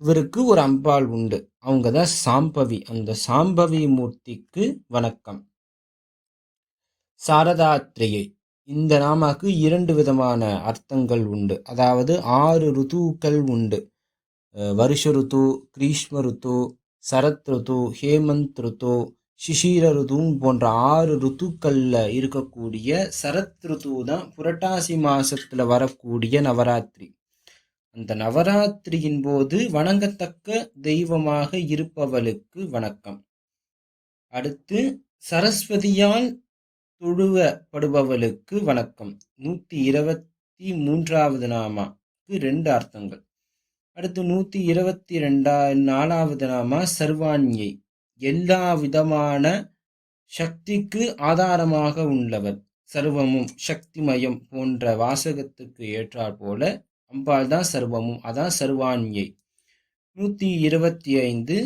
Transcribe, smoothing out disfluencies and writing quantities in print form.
இவருக்கு ஒரு அம்பாள் உண்டு. அவங்க தான் சாம்பவி. அந்த சாம்பவி மூர்த்திக்கு வணக்கம். சாரதாத்ரியை இந்த நாமாக்கு 2 விதமான அர்த்தங்கள் உண்டு. அதாவது 6 ருத்துக்கள் உண்டு. வருஷ ருத்து, கிரீஷ்ம ருத்து, சரத் ருத்து, ஹேமந்த் ருத்து, சிஷிர ருத்து போன்ற 6 ருத்துக்கள்ல இருக்கக்கூடிய சரத் ருத்து தான் புரட்டாசி மாசத்துல வரக்கூடிய நவராத்திரி. அந்த நவராத்திரியின் போது வணங்கத்தக்க தெய்வமாக இருப்பவளுக்கு வணக்கம். அடுத்து சரஸ்வதியால் தொழுவப்படுபவளுக்கு வணக்கம். 123வது நாமாக்கு 2 அர்த்தங்கள். அடுத்து 124வது நாமா சர்வாண்யை, எல்லா விதமான சக்திக்கு ஆதாரமாக உள்ளவர். சர்வமும் சக்திமயம் போன்ற வாசகத்துக்கு ஏற்றாற் போல அம்பாள் தான் சர்வமும், அதான் சர்வாண்யை. 125